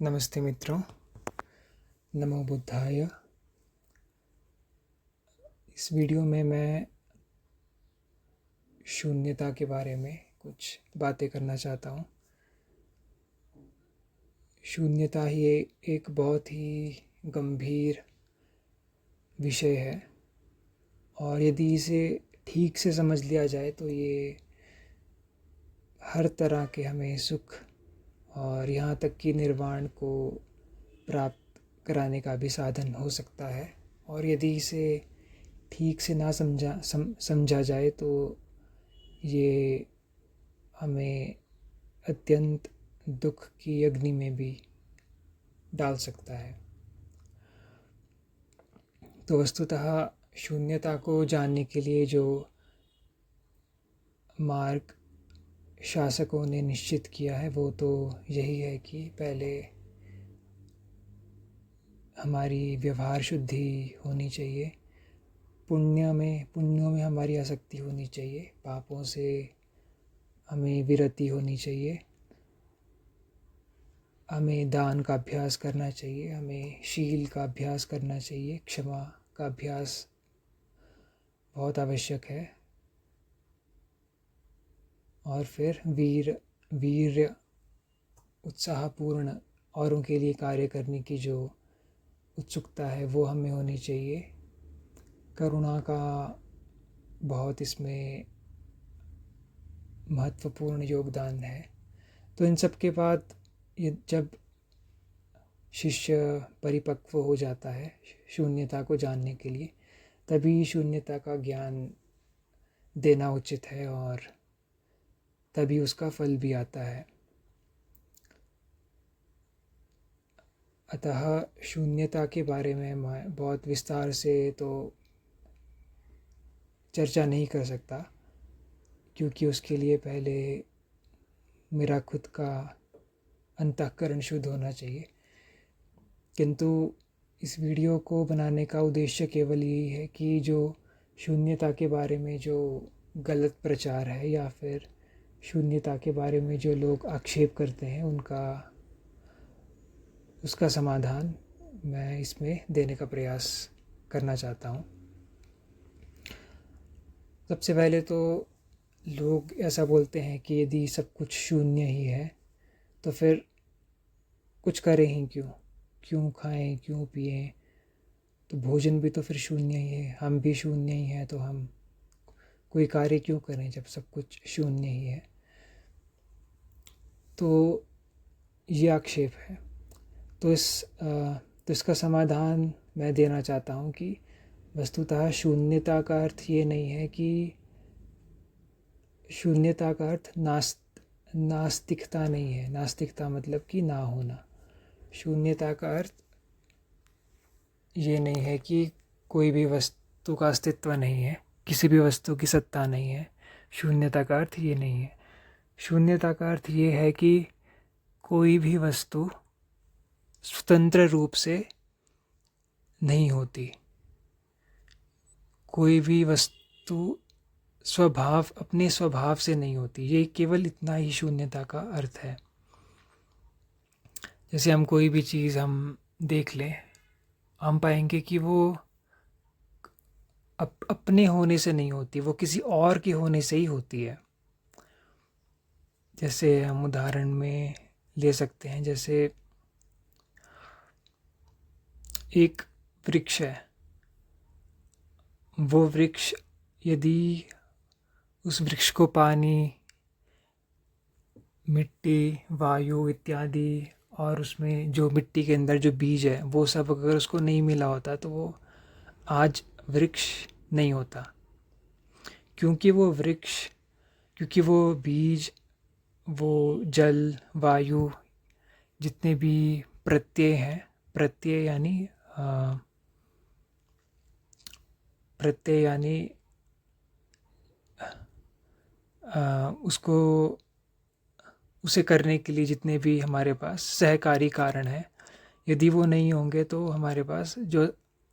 नमस्ते मित्रों, नमो बुद्धाय। इस वीडियो में मैं शून्यता के बारे में कुछ बातें करना चाहता हूँ। शून्यता ही एक बहुत ही गंभीर विषय है और यदि इसे ठीक से समझ लिया जाए तो ये हर तरह के हमें सुख और यहाँ तक कि निर्वाण को प्राप्त कराने का भी साधन हो सकता है। और यदि इसे ठीक से ना समझा जाए तो ये हमें अत्यंत दुख की अग्नि में भी डाल सकता है। तो वस्तुतः शून्यता को जानने के लिए जो मार्ग शासकों ने निश्चित किया है वो तो यही है कि पहले हमारी व्यवहार शुद्धि होनी चाहिए, पुण्यों में हमारी आसक्ति होनी चाहिए, पापों से हमें विरति होनी चाहिए, हमें दान का अभ्यास करना चाहिए, हमें शील का अभ्यास करना चाहिए, क्षमा का अभ्यास बहुत आवश्यक है। और फिर वीर्य उत्साहपूर्ण औरों के लिए कार्य करने की जो उत्सुकता है वो हमें होनी चाहिए। करुणा का बहुत इसमें महत्वपूर्ण योगदान है। तो इन सब के बाद ये जब शिष्य परिपक्व हो जाता है शून्यता को जानने के लिए, तभी शून्यता का ज्ञान देना उचित है और तभी उसका फल भी आता है। अतः शून्यता के बारे में मैं बहुत विस्तार से तो चर्चा नहीं कर सकता, क्योंकि उसके लिए पहले मेरा खुद का अंतःकरण शुद्ध होना चाहिए। किंतु इस वीडियो को बनाने का उद्देश्य केवल यही है कि जो शून्यता के बारे में जो गलत प्रचार है या फिर शून्यता के बारे में जो लोग आक्षेप करते हैं उसका समाधान मैं इसमें देने का प्रयास करना चाहता हूँ। सबसे पहले तो लोग ऐसा बोलते हैं कि यदि सब कुछ शून्य ही है तो फिर कुछ करें ही क्यों खाएं, क्यों पिएं, तो भोजन भी तो फिर शून्य ही है, हम भी शून्य ही हैं, तो हम कोई कार्य क्यों करें जब सब कुछ शून्य ही है। तो ये आक्षेप है। तो इसका समाधान मैं देना चाहता हूँ कि वस्तुतः शून्यता का अर्थ ये नहीं है कि शून्यता का अर्थ नास्तिकता नहीं है। नास्तिकता मतलब कि ना होना। शून्यता का अर्थ ये नहीं है कि कोई भी वस्तु का अस्तित्व नहीं है, किसी भी वस्तु की सत्ता नहीं है। शून्यता का अर्थ ये नहीं है। शून्यता का अर्थ ये है कि कोई भी वस्तु स्वतंत्र रूप से नहीं होती। कोई भी वस्तु अपने स्वभाव से नहीं होती। ये केवल इतना ही शून्यता का अर्थ है। जैसे हम कोई भी चीज़ हम देख लें, हम पाएंगे कि वो अपने होने से नहीं होती, वो किसी और के होने से ही होती है। जैसे हम उदाहरण में ले सकते हैं, जैसे एक वृक्ष है। वो वृक्ष यदि उस वृक्ष को पानी, मिट्टी, वायु इत्यादि और उसमें जो मिट्टी के अंदर जो बीज है वो सब अगर उसको नहीं मिला होता तो वो आज वृक्ष नहीं होता। क्योंकि वो बीज, वो जल, वायु, जितने भी प्रत्यय हैं, प्रत्यय यानी उसे करने के लिए जितने भी हमारे पास सहकारी कारण हैं, यदि वो नहीं होंगे तो हमारे पास जो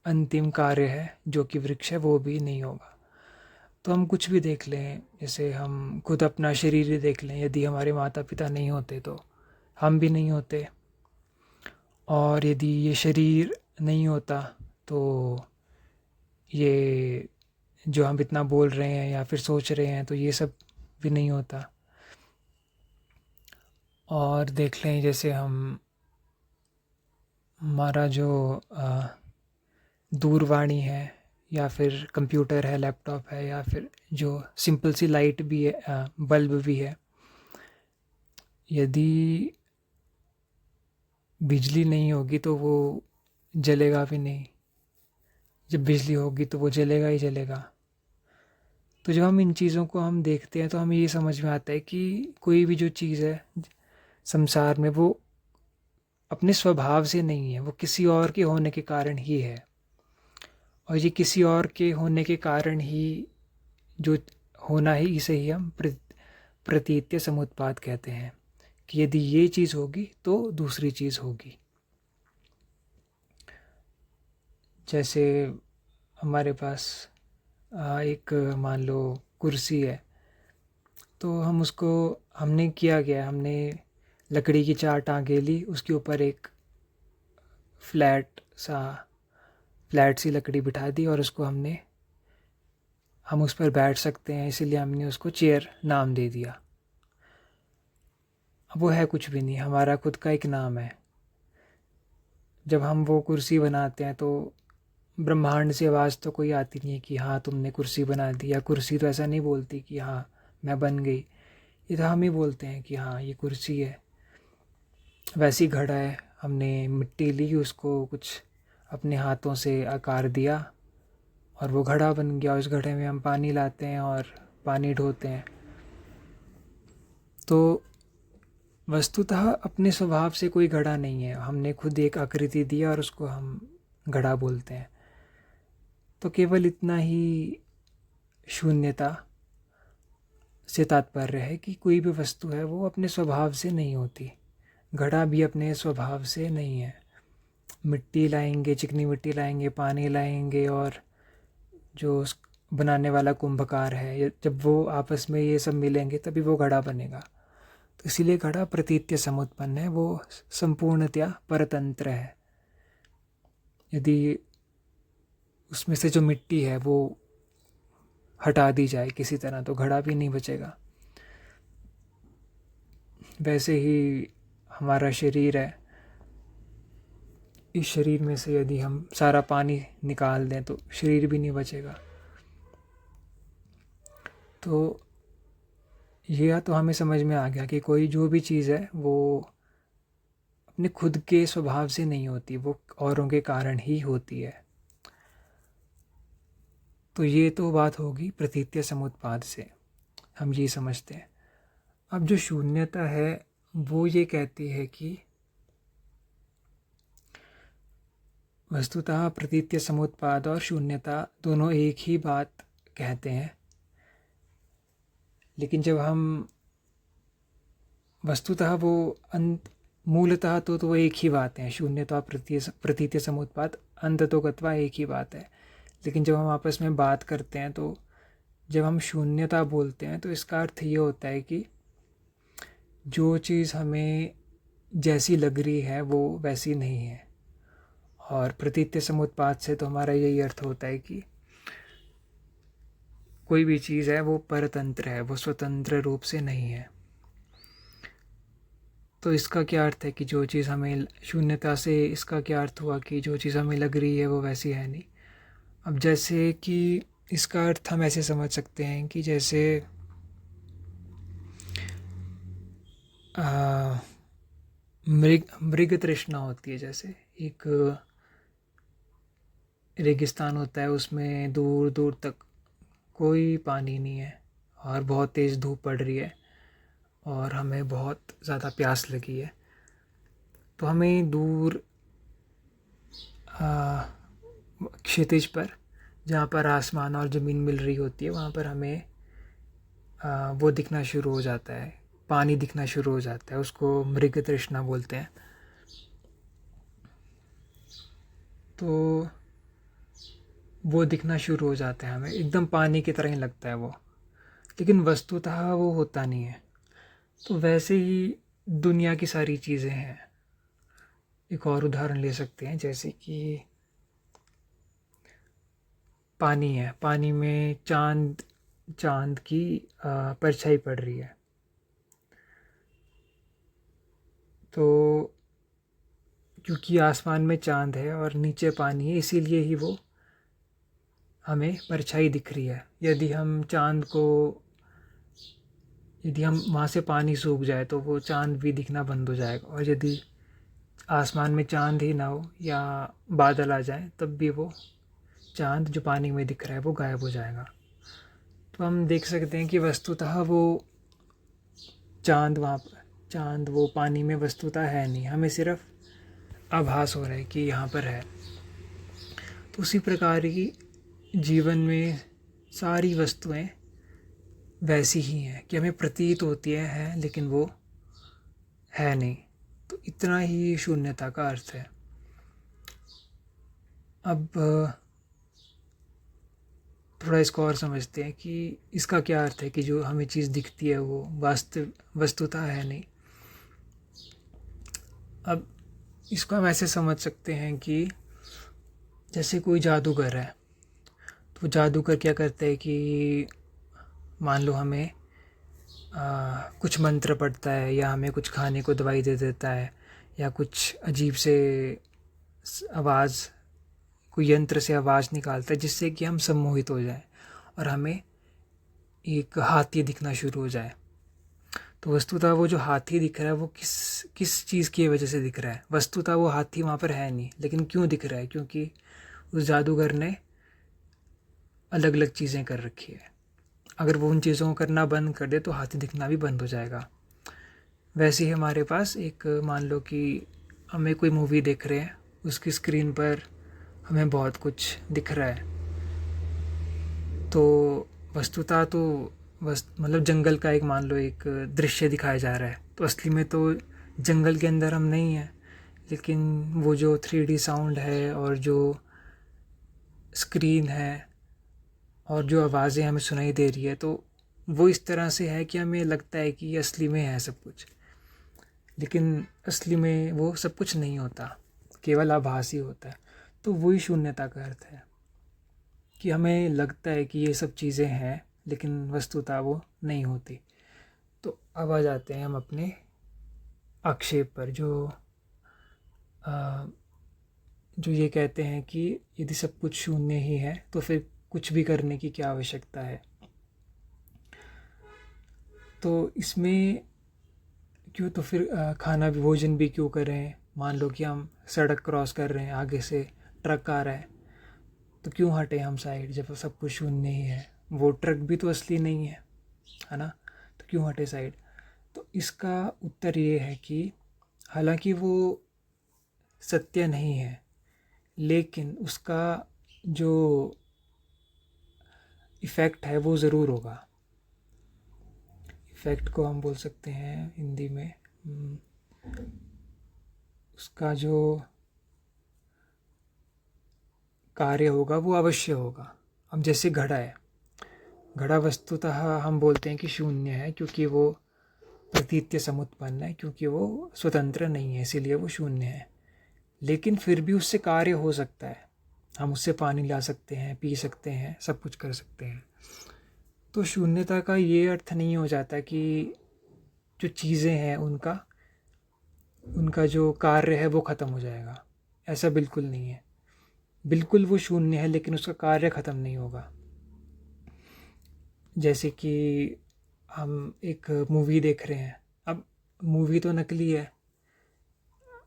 अंतिम कार्य है जो कि वृक्ष है वो भी नहीं होगा। तो हम कुछ भी देख लें, जैसे हम खुद अपना शरीर ही देख लें, यदि हमारे माता पिता नहीं होते तो हम भी नहीं होते। और यदि ये शरीर नहीं होता तो ये जो हम इतना बोल रहे हैं या फिर सोच रहे हैं तो ये सब भी नहीं होता। और देख लें जैसे हमारा जो दूरवाणी है या फिर कंप्यूटर है, लैपटॉप है, या फिर जो सिंपल सी लाइट भी है, बल्ब भी है, यदि बिजली नहीं होगी तो वो जलेगा भी नहीं। जब बिजली होगी तो वो जलेगा ही जलेगा। तो जब हम इन चीज़ों को हम देखते हैं तो हमें ये समझ में आता है कि कोई भी जो चीज़ है संसार में वो अपने स्वभाव से नहीं है, वो किसी और के होने के कारण ही है। और ये किसी और के होने के कारण ही जो होना ही, इसे ही हम प्रतीत्य समुत्पाद कहते हैं कि यदि ये चीज़ होगी तो दूसरी चीज़ होगी। जैसे हमारे पास एक मान लो कुर्सी है, तो हमने किया गया, हमने लकड़ी की 4 टांगें ली, उसके ऊपर एक फ्लैट सी लकड़ी बिठा दी और हम उस पर बैठ सकते हैं, इसीलिए हमने उसको चेयर नाम दे दिया। अब वो है कुछ भी नहीं, हमारा खुद का एक नाम है। जब हम वो कुर्सी बनाते हैं तो ब्रह्मांड से आवाज़ तो कोई आती नहीं है कि हाँ तुमने कुर्सी बना दी, या कुर्सी तो ऐसा नहीं बोलती कि हाँ मैं बन गई। ये तो हम ही बोलते हैं कि हाँ ये कुर्सी है। वैसी घड़ा है, हमने मिट्टी ली, उसको कुछ अपने हाथों से आकार दिया और वो घड़ा बन गया। उस घड़े में हम पानी लाते हैं और पानी ढोते हैं। तो वस्तुतः अपने स्वभाव से कोई घड़ा नहीं है, हमने खुद एक आकृति दी और उसको हम घड़ा बोलते हैं। तो केवल इतना ही शून्यता से तात्पर्य है कि कोई भी वस्तु है वो अपने स्वभाव से नहीं होती। घड़ा भी अपने स्वभाव से नहीं है। मिट्टी लाएंगे, चिकनी मिट्टी लाएंगे, पानी लाएंगे, और जो बनाने वाला कुंभकार है, जब वो आपस में ये सब मिलेंगे तभी वो घड़ा बनेगा। तो इसीलिए घड़ा प्रतीत्य समुत्पन्न है, वो संपूर्णतया परतंत्र है। यदि उसमें से जो मिट्टी है वो हटा दी जाए किसी तरह तो घड़ा भी नहीं बचेगा। वैसे ही हमारा शरीर है, इस शरीर में से यदि हम सारा पानी निकाल दें तो शरीर भी नहीं बचेगा। तो यह तो हमें समझ में आ गया कि कोई जो भी चीज़ है वो अपने खुद के स्वभाव से नहीं होती, वो औरों के कारण ही होती है। तो ये तो बात होगी प्रतीत्य समुत्पाद से, हम ये समझते हैं। अब जो शून्यता है वो ये कहती है कि वस्तुतः प्रतीत्य समुत्पाद और शून्यता दोनों एक ही बात कहते हैं, लेकिन जब हम वस्तुतः वो मूलतः तो वो एक ही बात है। शून्यता प्रतीत्य समुत्पाद अंततो गत्वा एक ही बात है। लेकिन जब हम आपस में बात करते हैं तो जब हम शून्यता बोलते हैं तो इसका अर्थ ये होता है कि जो चीज़ हमें जैसी लग रही है वो वैसी नहीं है। और प्रतीत्य समुत्पाद से तो हमारा यही अर्थ होता है कि कोई भी चीज़ है वो परतंत्र है, वो स्वतंत्र रूप से नहीं है। तो इसका क्या अर्थ है कि जो चीज़ हमें शून्यता से, इसका क्या अर्थ हुआ कि जो चीज़ हमें लग रही है वो वैसी है नहीं। अब जैसे कि इसका अर्थ हम ऐसे समझ सकते हैं कि जैसे मृग तृष्णा होती है। जैसे एक रेगिस्तान होता है, उसमें दूर दूर तक कोई पानी नहीं है और बहुत तेज़ धूप पड़ रही है और हमें बहुत ज़्यादा प्यास लगी है। तो हमें दूर क्षितिज पर, जहाँ पर आसमान और ज़मीन मिल रही होती है, वहाँ पर हमें वो दिखना शुरू हो जाता है, पानी दिखना शुरू हो जाता है। उसको मृग तृष्णा बोलते हैं। तो वो दिखना शुरू हो जाता है, हमें एकदम पानी की तरह ही लगता है वो, लेकिन वस्तुतः वो होता नहीं है। तो वैसे ही दुनिया की सारी चीज़ें हैं। एक और उदाहरण ले सकते हैं, जैसे कि पानी है, पानी में चांद चांद की परछाई पड़ रही है। तो क्योंकि आसमान में चांद है और नीचे पानी है, इसीलिए ही वो हमें परछाई दिख रही है। यदि हम वहाँ से पानी सूख जाए तो वो चांद भी दिखना बंद हो जाएगा, और यदि आसमान में चांद ही ना हो या बादल आ जाए तब भी वो चांद जो पानी में दिख रहा है वो गायब हो जाएगा। तो हम देख सकते हैं कि वस्तुतः वो चांद वो पानी में वस्तुतः है नहीं, हमें सिर्फ आभास हो रहा है कि यहाँ पर है। तो उसी प्रकार की जीवन में सारी वस्तुएं वैसी ही हैं कि हमें प्रतीत होती है लेकिन वो है नहीं। तो इतना ही शून्यता का अर्थ है। अब थोड़ा इसको और समझते हैं कि इसका क्या अर्थ है कि जो हमें चीज़ दिखती है वो वस्तुतः है नहीं। अब इसको हम ऐसे समझ सकते हैं कि जैसे कोई जादूगर है, तो जादूगर क्या करता है कि मान लो हमें कुछ मंत्र पढ़ता है, या हमें कुछ खाने को दवाई दे देता है, या कुछ अजीब से आवाज़, कोई यंत्र से आवाज़ निकालता है जिससे कि हम सम्मोहित हो जाएं और हमें एक हाथी दिखना शुरू हो जाए। तो वस्तुतः वो जो हाथी दिख रहा है वो किस चीज़ की वजह से दिख रहा है? वस्तुतः वो हाथी वहाँ पर है नहीं, लेकिन क्यों दिख रहा है? क्योंकि उस जादूगर ने अलग अलग चीज़ें कर रखी है। अगर वो उन चीज़ों को करना बंद कर दे तो हाथी दिखना भी बंद हो जाएगा। वैसे ही हमारे पास एक, मान लो कि हमें कोई मूवी देख रहे हैं, उसकी स्क्रीन पर हमें बहुत कुछ दिख रहा है, तो वस्तुतः तो मतलब जंगल का एक, मान लो एक दृश्य दिखाया जा रहा है, तो असली में तो जंगल के अंदर हम नहीं हैं, लेकिन वो जो 3D साउंड है और जो स्क्रीन है और जो आवाज़ें हमें सुनाई दे रही है, तो वो इस तरह से है कि हमें लगता है कि असली में है सब कुछ, लेकिन असली में वो सब कुछ नहीं होता, केवल आभासी होता है। तो वही शून्यता का अर्थ है कि हमें लगता है कि ये सब चीज़ें हैं लेकिन वस्तुतः वो नहीं होती। तो अब आ जाते हैं हम अपने आक्षेप पर, जो ये कहते हैं कि यदि सब कुछ शून्य ही है तो फिर कुछ भी करने की क्या आवश्यकता है। तो इसमें क्यों, तो फिर खाना भी, भोजन भी क्यों करें? मान लो कि हम सड़क क्रॉस कर रहे हैं, आगे से ट्रक आ रहा है, तो क्यों हटे हम साइड जब सब कुछ शून्य ही है? वो ट्रक भी तो असली नहीं है ना? तो क्यों हटे साइड? तो इसका उत्तर ये है कि हालांकि वो सत्य नहीं है, लेकिन उसका जो इफ़ेक्ट है वो ज़रूर होगा। इफ़ेक्ट को हम बोल सकते हैं हिंदी में, उसका जो कार्य होगा वो अवश्य होगा। अब जैसे घड़ा है, घड़ा वस्तुतः हम बोलते हैं कि शून्य है क्योंकि वो प्रतीत्य समुत्पन्न है, क्योंकि वो स्वतंत्र नहीं है, इसीलिए वो शून्य है। लेकिन फिर भी उससे कार्य हो सकता है, हम उससे पानी ला सकते हैं, पी सकते हैं, सब कुछ कर सकते हैं। तो शून्यता का ये अर्थ नहीं हो जाता कि जो चीज़ें हैं उनका जो कार्य है वो ख़त्म हो जाएगा। ऐसा बिल्कुल नहीं है। बिल्कुल वो शून्य है लेकिन उसका कार्य ख़त्म नहीं होगा। जैसे कि हम एक मूवी देख रहे हैं, अब मूवी तो नकली है,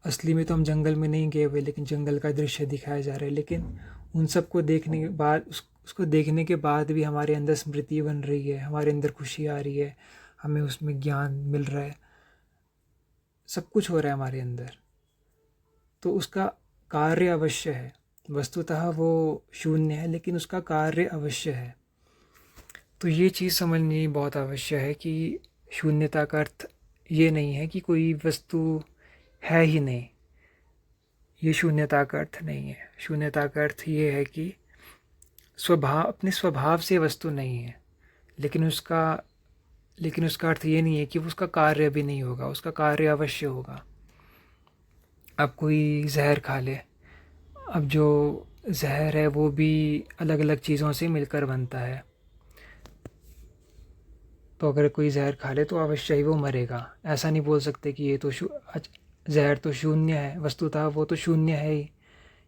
असली में तो हम जंगल में नहीं गए हुए, लेकिन जंगल का दृश्य दिखाया जा रहा है। लेकिन उन सबको देखने के बाद, उसको देखने के बाद भी हमारे अंदर स्मृति बन रही है, हमारे अंदर खुशी आ रही है, हमें उसमें ज्ञान मिल रहा है, सब कुछ हो रहा है हमारे अंदर। तो उसका कार्य अवश्य है। वस्तुतः वो शून्य है लेकिन उसका कार्य अवश्य है। तो ये चीज़ समझनी बहुत आवश्यक है कि शून्यता का अर्थ ये नहीं है कि कोई वस्तु है ही नहीं। ये शून्यता का अर्थ नहीं है। शून्यता का अर्थ ये है कि अपने स्वभाव से वस्तु नहीं है, लेकिन उसका अर्थ ये नहीं है कि उसका कार्य भी नहीं होगा, उसका कार्य अवश्य होगा। अब कोई जहर खा ले, अब जो जहर है वो भी अलग अलग चीज़ों से मिलकर बनता है। तो अगर कोई जहर खा ले तो अवश्य ही वो मरेगा। ऐसा नहीं बोल सकते कि ये तो जहर तो शून्य है, वस्तुतः वो तो शून्य है ही,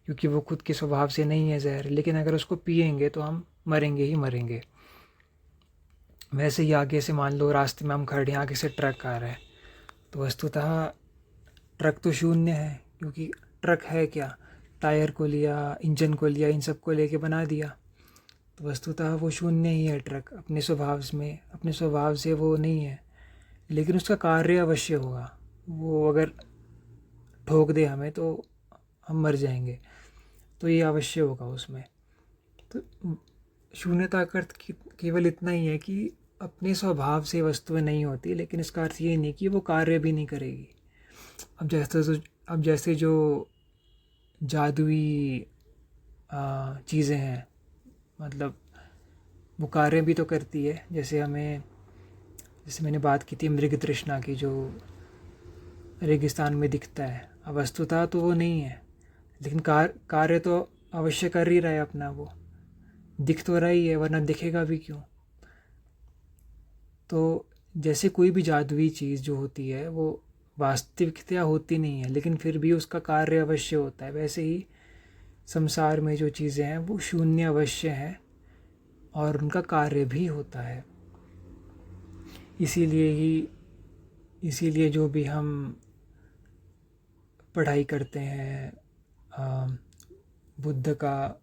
क्योंकि वो खुद के स्वभाव से नहीं है जहर। लेकिन अगर उसको पिएंगे तो हम मरेंगे ही मरेंगे। वैसे ही आगे से मान लो रास्ते में हम खड़े हैं, आगे से ट्रक आ रहा है, तो वस्तुतः ट्रक तो शून्य है, क्योंकि ट्रक है क्या, टायर को लिया, इंजन को लिया, इन सब को लेके बना दिया। तो वस्तुतः वो शून्य ही है ट्रक अपने स्वभाव में, अपने स्वभाव से वो नहीं है। लेकिन उसका कार्य अवश्य होगा। वो अगर ठोक दे हमें तो हम मर जाएंगे, तो ये अवश्य होगा उसमें। तो शून्यता का अर्थ केवल इतना ही है कि अपने स्वभाव से वस्तुएं नहीं होती, लेकिन इसका अर्थ ये नहीं कि वो कार्य भी नहीं करेगी। अब जैसे जो जादुई चीज़ें हैं, मतलब वो कार्य भी तो करती है। जैसे मैंने बात की थी मृग तृष्णा की, जो रेगिस्तान में दिखता है, अब वस्तुतः तो वो नहीं है, लेकिन कार्य तो अवश्य कर ही रहा है अपना। वो दिख तो रहा ही है, वरना दिखेगा भी क्यों। तो जैसे कोई भी जादुई चीज़ जो होती है वो वास्तविकता होती नहीं है, लेकिन फिर भी उसका कार्य अवश्य होता है, वैसे ही संसार में जो चीज़ें हैं वो शून्य अवश्य हैं और उनका कार्य भी होता है। इसीलिए जो भी हम पढ़ाई करते हैं बुद्ध का,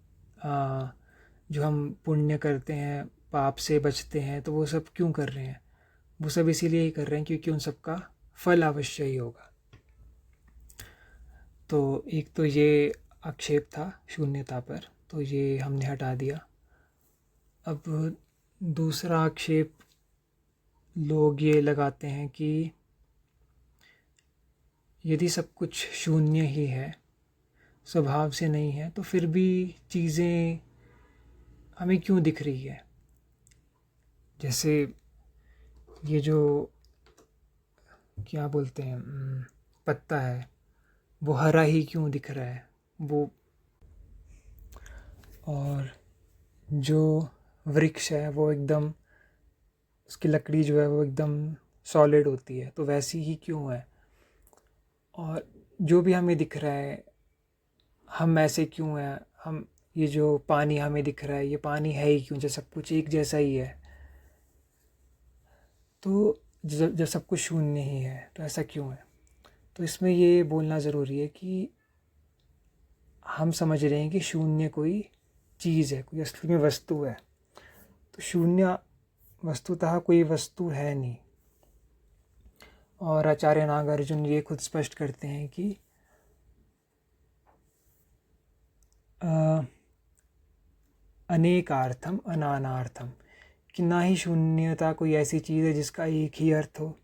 जो हम पुण्य करते हैं, पाप से बचते हैं, तो वो सब क्यों कर रहे हैं? वो सब इसीलिए ही कर रहे हैं क्योंकि उन सब का फल अवश्य ही होगा। तो एक तो ये आक्षेप था शून्यता पर, तो ये हमने हटा दिया। अब दूसरा आक्षेप लोग ये लगाते हैं कि यदि सब कुछ शून्य ही है, स्वभाव से नहीं है, तो फिर भी चीज़ें हमें क्यों दिख रही है? जैसे ये जो क्या बोलते हैं पत्ता है, वो हरा ही क्यों दिख रहा है? वो और जो वृक्ष है वो एकदम, उसकी लकड़ी जो है वो एकदम सॉलिड होती है, तो वैसी ही क्यों है? और जो भी हमें दिख रहा है, हम ऐसे क्यों हैं? हम ये जो पानी हमें दिख रहा है, ये पानी है ही क्यों जब सब कुछ एक जैसा ही है? तो जब सब कुछ शून्य ही है तो ऐसा क्यों है? तो इसमें ये बोलना ज़रूरी है कि हम समझ रहे हैं कि शून्य कोई चीज़ है, कोई असली में वस्तु है। तो शून्य वस्तुतः कोई वस्तु है नहीं। और आचार्य नागार्जुन ये खुद स्पष्ट करते हैं कि अनेकार्थम अनानार्थम, कि ना ही शून्यता कोई ऐसी चीज़ है जिसका एक ही अर्थ हो,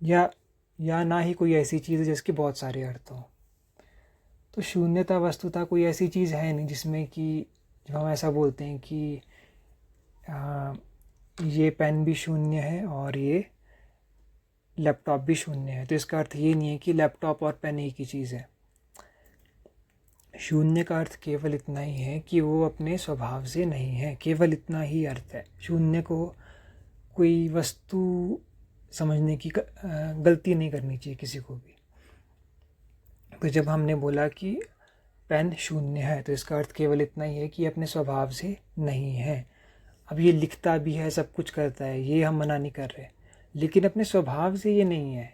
या ना ही कोई ऐसी चीज़ है जिसके बहुत सारे अर्थ हो। तो शून्यता वस्तुतः कोई ऐसी चीज़ है नहीं जिसमें कि जब हम ऐसा बोलते हैं कि ये पेन भी शून्य है और ये लैपटॉप भी शून्य है, तो इसका अर्थ ये नहीं है कि लैपटॉप और पेन एक ही चीज़ है। शून्य का अर्थ केवल इतना ही है कि वो अपने स्वभाव से नहीं है, केवल इतना ही अर्थ है। शून्य को कोई वस्तु समझने की गलती नहीं करनी चाहिए किसी को भी। तो जब हमने बोला कि पेन शून्य है, तो इसका अर्थ केवल इतना ही है कि अपने स्वभाव से नहीं है। अब ये लिखता भी है, सब कुछ करता है, ये हम मना नहीं कर रहे, लेकिन अपने स्वभाव से ये नहीं है।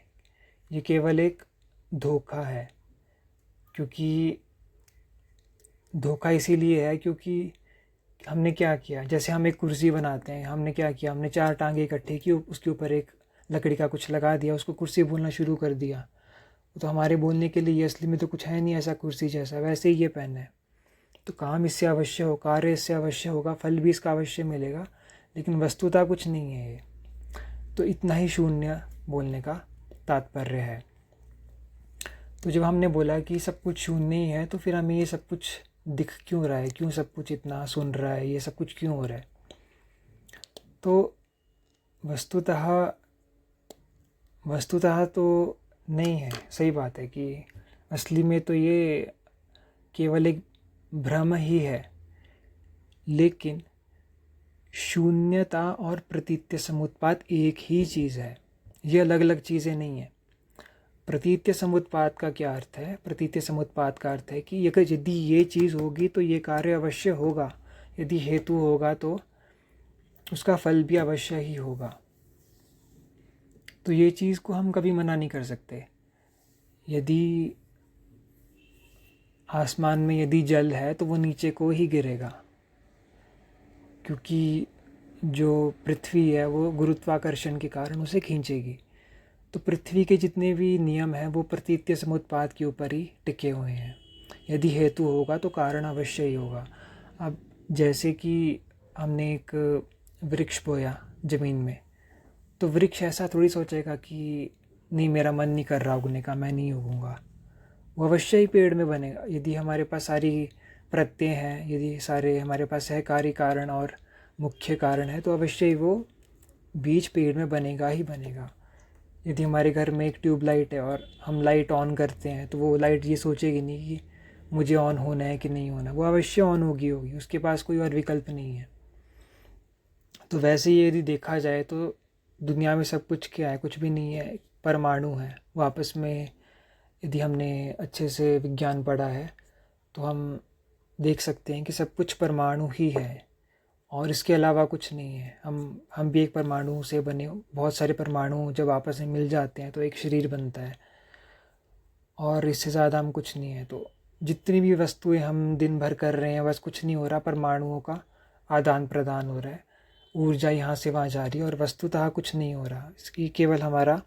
ये केवल एक धोखा है, क्योंकि धोखा इसीलिए है क्योंकि हमने क्या किया, जैसे हम एक कुर्सी बनाते हैं, हमने क्या किया, हमने 4 टांगे इकट्ठे की, उसके ऊपर एक लकड़ी का कुछ लगा दिया, उसको कुर्सी बोलना शुरू कर दिया। तो हमारे बोलने के लिए ये असली में तो कुछ है नहीं ऐसा कुर्सी जैसा, वैसे ही ये पेन है। तो काम इससे अवश्य हो, कार्य इससे अवश्य होगा, फल भी इसका अवश्य मिलेगा, लेकिन वस्तुतः कुछ नहीं है ये। तो इतना ही शून्य बोलने का तात्पर्य है। तो जब हमने बोला कि सब कुछ शून्य ही है, तो फिर हमें ये सब कुछ दिख क्यों रहा है, क्यों सब कुछ इतना सुन रहा है, ये सब कुछ क्यों हो रहा है? तो वस्तुतः तो नहीं है। सही बात है कि असली में तो ये केवल एक भ्रम ही है। लेकिन शून्यता और प्रतीत्य समुत्पाद एक ही चीज़ है, ये अलग अलग चीज़ें नहीं है। प्रतीत्य समुत्पाद का क्या अर्थ है? प्रतीत्य समुत्पाद का अर्थ है कि यदि ये चीज़ होगी तो ये कार्य अवश्य होगा, यदि हेतु होगा तो उसका फल भी अवश्य ही होगा। तो ये चीज़ को हम कभी मना नहीं कर सकते। यदि आसमान में यदि जल है तो वो नीचे को ही गिरेगा, क्योंकि जो पृथ्वी है वो गुरुत्वाकर्षण के कारण उसे खींचेगी। तो पृथ्वी के जितने भी नियम हैं वो प्रतीत्य समुत्पाद के ऊपर ही टिके हुए हैं। यदि हेतु होगा तो कारण अवश्य ही होगा। अब जैसे कि हमने एक वृक्ष बोया ज़मीन में, तो वृक्ष ऐसा थोड़ी सोचेगा कि नहीं, मेरा मन नहीं कर रहा उगने का, मैं नहीं उगूँगा। वो अवश्य ही पेड़ में बनेगा। यदि हमारे पास सारी प्रत्यय हैं, यदि सारे हमारे पास सहकारी कारण और मुख्य कारण है, तो अवश्य ही वो बीज पेड़ में बनेगा ही बनेगा। यदि हमारे घर में एक ट्यूबलाइट है और हम लाइट ऑन करते हैं, तो वो लाइट ये सोचेगी नहीं कि मुझे ऑन होना है कि नहीं होना, वो अवश्य ऑन होगी, उसके पास कोई और विकल्प नहीं है। तो वैसे ही यदि देखा जाए तो दुनिया में सब कुछ क्या है? कुछ भी नहीं है, परमाणु है। वो आपस में, यदि हमने अच्छे से विज्ञान पढ़ा है तो हम देख सकते हैं कि सब कुछ परमाणु ही है और इसके अलावा कुछ नहीं है। हम भी एक परमाणु से बने। बहुत सारे परमाणु जब आपस में मिल जाते हैं तो एक शरीर बनता है, और इससे ज़्यादा हम कुछ नहीं है। तो जितनी भी वस्तुएं हम दिन भर कर रहे हैं, बस कुछ नहीं हो रहा, परमाणुओं का आदान प्रदान हो रहा है, ऊर्जा यहाँ से वहाँ जा रही है, और वस्तुतः कुछ नहीं हो रहा। इसकी केवल हमारा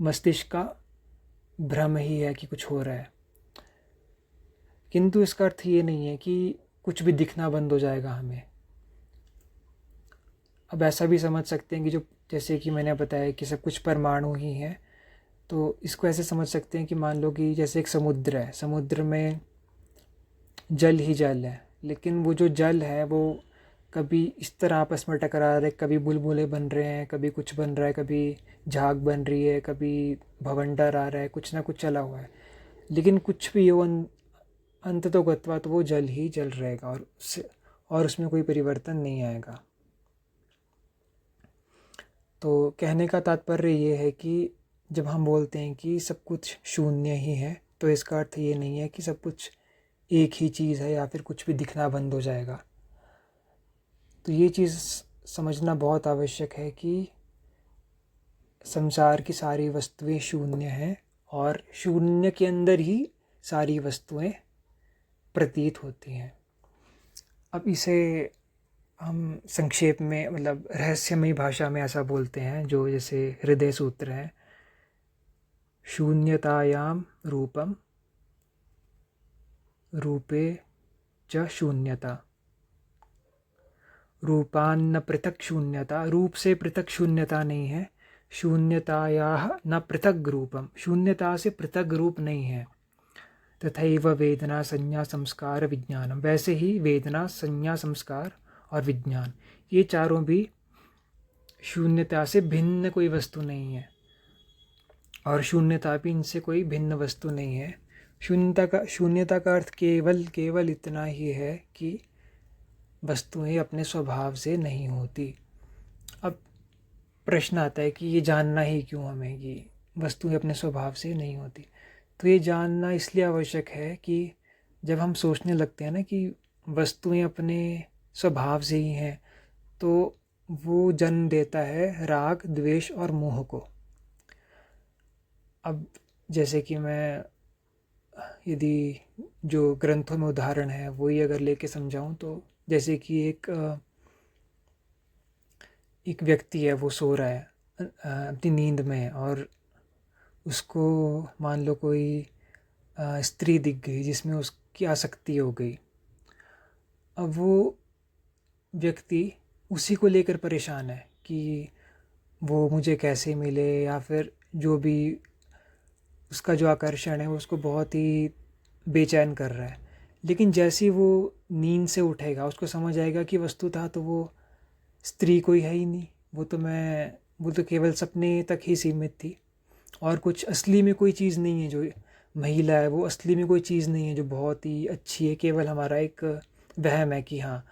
मस्तिष्क का भ्रम ही है कि कुछ हो रहा है। किंतु इसका अर्थ ये नहीं है कि कुछ भी दिखना बंद हो जाएगा हमें। अब ऐसा भी समझ सकते हैं कि जो, जैसे कि मैंने बताया कि सब कुछ परमाणु ही है, तो इसको ऐसे समझ सकते हैं कि मान लो कि जैसे एक समुद्र है, समुद्र में जल ही जल है, लेकिन वो जो जल है वो कभी इस तरह आपस में टकरा रहे, कभी बुलबुले बन रहे हैं, कभी कुछ बन रहा है, कभी झाग बन रही है, कभी भवंडर आ रहा है, कुछ ना कुछ चला हुआ है। लेकिन कुछ भी हो, अंततोगत्वा तो वो जल ही जल रहेगा, और उसमें कोई परिवर्तन नहीं आएगा। तो कहने का तात्पर्य ये है कि जब हम बोलते हैं कि सब कुछ शून्य ही है, तो इसका अर्थ ये नहीं है कि सब कुछ एक ही चीज़ है या फिर कुछ भी दिखना बंद हो जाएगा। तो ये चीज़ समझना बहुत आवश्यक है कि संसार की सारी वस्तुएं शून्य हैं, और शून्य के अंदर ही सारी वस्तुएं प्रतीत होती हैं। अब इसे हम संक्षेप में, मतलब रहस्यमयी भाषा में ऐसा बोलते हैं, जो जैसे हृदय सूत्र है, शून्यतायाम रूपम रूपे च शून्यता, रूपान्न पृथक शून्यता, रूप से पृथक शून्यता नहीं है, शून्यतायाः न पृथक रूपम, शून्यता से पृथक रूप नहीं है। तथैव वेदना संज्ञा संस्कार विज्ञानम, वैसे ही वेदना संज्ञा संस्कार और विज्ञान, ये चारों भी शून्यता से भिन्न कोई वस्तु नहीं है, और शून्यता भी इनसे कोई भिन्न वस्तु नहीं है। शून्यता का अर्थ केवल इतना ही है कि वस्तुएं अपने स्वभाव से नहीं होती। अब प्रश्न आता है कि ये जानना ही क्यों हमें कि वस्तुएं अपने स्वभाव से नहीं होती? तो ये जानना इसलिए आवश्यक है कि जब हम सोचने लगते हैं ना कि वस्तुएं अपने स्वभाव से ही हैं, तो वो जन्म देता है राग, द्वेष और मोह को। अब जैसे कि मैं, यदि जो ग्रंथों में उदाहरण है वही अगर लेके समझाऊं, तो जैसे कि एक व्यक्ति है, वो सो रहा है अपनी नींद में, और उसको मान लो कोई स्त्री दिख गई जिसमें उसकी आसक्ति हो गई। अब वो व्यक्ति उसी को लेकर परेशान है कि वो मुझे कैसे मिले, या फिर जो भी उसका जो आकर्षण है वो उसको बहुत ही बेचैन कर रहा है। लेकिन जैसे ही वो नींद से उठेगा, उसको समझ आएगा कि वस्तुतः तो वो स्त्री कोई है ही नहीं, वो तो केवल सपने तक ही सीमित थी, और कुछ असली में कोई चीज़ नहीं है जो महिला है वो असली में कोई चीज़ नहीं है जो बहुत ही अच्छी है, केवल हमारा एक वहम है कि हाँ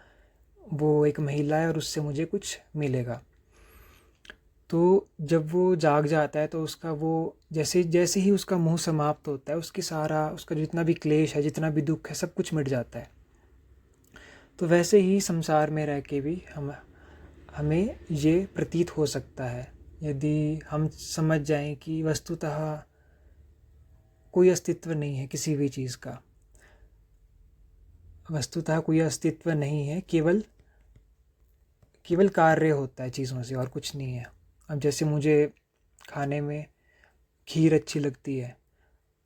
वो एक महिला है और उससे मुझे कुछ मिलेगा। तो जब वो जाग जाता है तो उसका वो जैसे जैसे ही उसका मुँह समाप्त होता है, उसकी सारा उसका जितना भी क्लेश है, जितना भी दुःख है, सब कुछ मिट जाता है। तो वैसे ही संसार में रह के भी हमें ये प्रतीत हो सकता है, यदि हम समझ जाएं कि वस्तुतः कोई अस्तित्व नहीं है किसी भी चीज़ का। वस्तुतः कोई अस्तित्व नहीं है, केवल केवल कार्य होता है चीज़ों से और कुछ नहीं है। अब जैसे मुझे खाने में खीर अच्छी लगती है,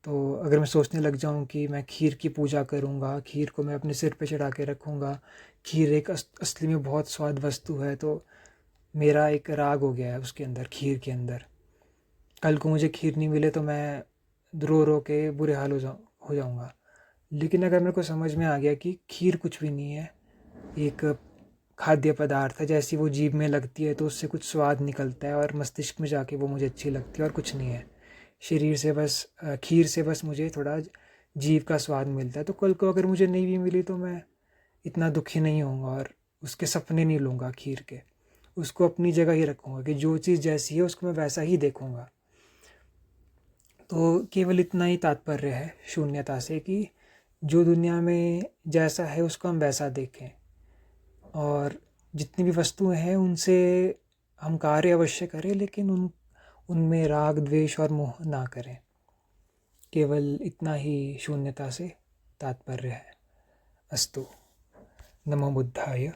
तो अगर मैं सोचने लग जाऊं कि मैं खीर की पूजा करूंगा, खीर को मैं अपने सिर पे चढ़ा के रखूंगा, खीर एक असली में बहुत स्वाद वस्तु है, तो मेरा एक राग हो गया है उसके अंदर, खीर के अंदर। कल को मुझे खीर नहीं मिले तो मैं रो रो के बुरे हाल हो जाऊंगा। लेकिन अगर मेरे को समझ में आ गया कि खीर कुछ भी नहीं है, एक खाद्य पदार्थ है, जैसी वो जीभ में लगती है तो उससे कुछ स्वाद निकलता है और मस्तिष्क में जाके वो मुझे अच्छी लगती है और कुछ नहीं है। शरीर से बस खीर से बस मुझे थोड़ा जीभ का स्वाद मिलता है। तो कल को अगर मुझे नहीं भी मिली तो मैं इतना दुखी नहीं होऊंगा और उसके सपने नहीं लूँगा खीर के। उसको अपनी जगह ही रखूँगा कि जो चीज़ जैसी है उसको मैं वैसा ही देखूँगा। तो केवल इतना ही तात्पर्य है शून्यता से कि जो दुनिया में जैसा है उसको हम वैसा देखें, और जितनी भी वस्तुएं हैं उनसे हम कार्य अवश्य करें, लेकिन उनमें राग द्वेष और मोह ना करें। केवल इतना ही शून्यता से तात्पर्य है। अस्तु। नमो बुद्धाय।